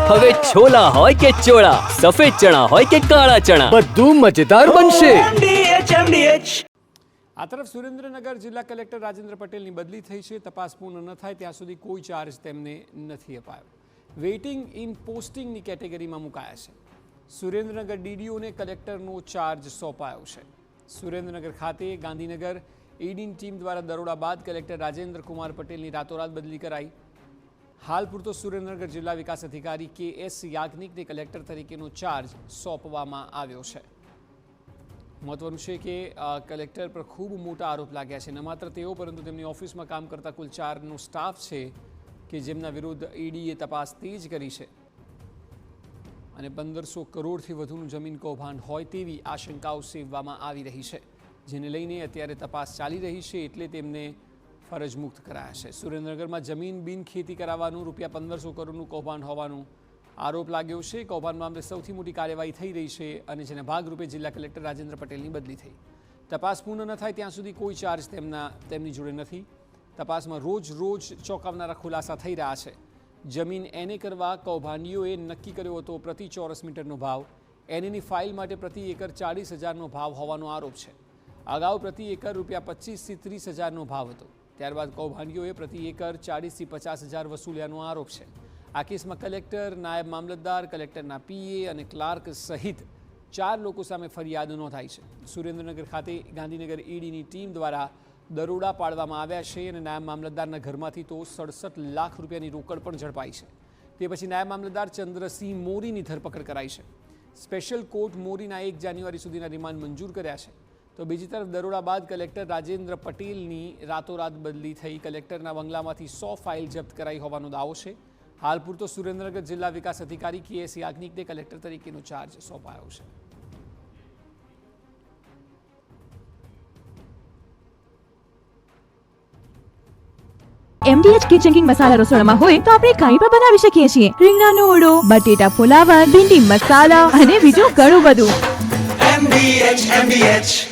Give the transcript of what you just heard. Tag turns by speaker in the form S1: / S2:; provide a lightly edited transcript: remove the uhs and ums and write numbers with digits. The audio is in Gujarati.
S1: હવે છોલા હોય કે ચોળા, સફેદ ચણા હોય કે કાળા ચણા, બધું મજેદાર બનશે.
S2: આ તરફ સુરેન્દ્રનગર જિલ્લા કલેક્ટર રાજેન્દ્ર પટેલની બદલી થઈ છે. તપાસ પૂર્ણ ન થાય ત્યાં સુધી કોઈ ચાર્જ તેમને નથી અપાયો. વેઇટિંગ ઇન પોસ્ટિંગની કેટેગરીમાં મુકાયા છે. સુરેન્દ્રનગર ડીડીઓને કલેક્ટરનો ચાર્જ સોંપાયો છે. સુરેન્દ્રનગર ખાતે ગાંધીનગર ઈડીની ટીમ દ્વારા દરોડા બાદ કલેક્ટર રાજેન્દ્ર કુમાર પટેલની રાતોરાત બદલી કરાઈ. હાલ પૂરતો સુરેન્દ્રનગર જિલ્લા વિકાસ અધિકારી KS યાજ્ઞિકને કલેક્ટર તરીકેનો ચાર્જ સોંપવામાં આવ્યો છે. મહત્વનું છે કે કલેક્ટર પર ખૂબ મોટા આરોપ લાગ્યા છે. ન માત્ર તેઓ પરંતુ તેમની ઓફિસમાં કામ કરતા કુલ 4નો સ્ટાફ છે કે જેમના વિરુદ્ધ ઈડીએ તપાસ તેજ કરી છે અને 1500 કરોડથી વધુનું જમીન કૌભાંડ હોય તેવી આશંકાઓ સેવવામાં આવી રહી છે, જેને લઈને અત્યારે તપાસ ચાલી રહી છે એટલે તેમને ફરજ મુક્ત કરાયા છે. સુરેન્દ્રનગરમાં જમીન બિન ખેતી કરાવવાનું રૂપિયા 1500 કરોડનું કૌભાંડ હોવાનું આરોપ લાગ્યો છે. કૌભાંડ મામલે સૌથી મોટી કાર્યવાહી થઈ રહી છે અને જેના ભાગરૂપે જિલ્લા કલેક્ટર રાજેન્દ્ર પટેલની બદલી થઈ. તપાસ પૂર્ણ ન થાય ત્યાં સુધી કોઈ ચાર્જ તેમની જોડે નથી. તપાસમાં રોજ ચોંકાવનારા ખુલાસા થઈ રહ્યા છે. જમીન એને કરવા કૌભાંડીઓએ નક્કી કર્યો હતો પ્રતિ ચોરસ મીટરનો ભાવ. એનેની ફાઇલ માટે પ્રતિ એકર 40,000નો ભાવ હોવાનો આરોપ છે. અગાઉ પ્રતિ એકર રૂપિયા 25,000થી 30,000નો ભાવ હતો. ત્યારબાદ કૌભાંડીઓએ પ્રતિ એકર 40,000થી 50,000 વસૂલ્યાનો આરોપ છે. આ કેસમાં કલેક્ટર, નાયબ મામલતદાર, કલેક્ટરના PA અને ક્લાર્ક સહિત 4 લોકો સામે ફરિયાદ નોંધાઈ છે. સુરેન્દ્રનગર ખાતે ગાંધીનગર ઈડીની ટીમ દ્વારા દરોડા પાડવામાં આવ્યા છે અને નાયબ મામલતદારના ઘરમાંથી તો 67 લાખ રૂપિયાની રોકડ પણ ઝડપાઈ છે. તે પછી નાયબ મામલતદાર ચંદ્રસિંહ મોરીની ધરપકડ કરાઈ છે. સ્પેશિયલ કોર્ટ મોરીના 1 જાન્યુઆરી સુધીના રિમાન્ડ મંજૂર કર્યા છે. તો બીજી તરફ દરોડા બાદ કલેક્ટર રાજેન્દ્ર પટેલની રાતોરાત બદલી થઈ. કલેક્ટરના બંગલામાંથી 100 ફાઇલ જપ્ત કરાઈ હોવાનો દાવો છે. હાલ પૂરતો સુરેન્દ્રનગર જિલ્લા વિકાસ અધિકારી KS યાજ્ઞિકને કલેક્ટર તરીકેનો ચાર્જ સોંપાયો છે.
S3: MDH કિચન કિંગ મસાલા રસોડામાં હોય તો આપણે કાંઈ પણ બનાવી શકીએ છીએ. રીંગણાનો ઓળો, બટેટા ફુલાવર, ભીંડી મસાલા અને બીજું ઘણું બધું.
S4: MDH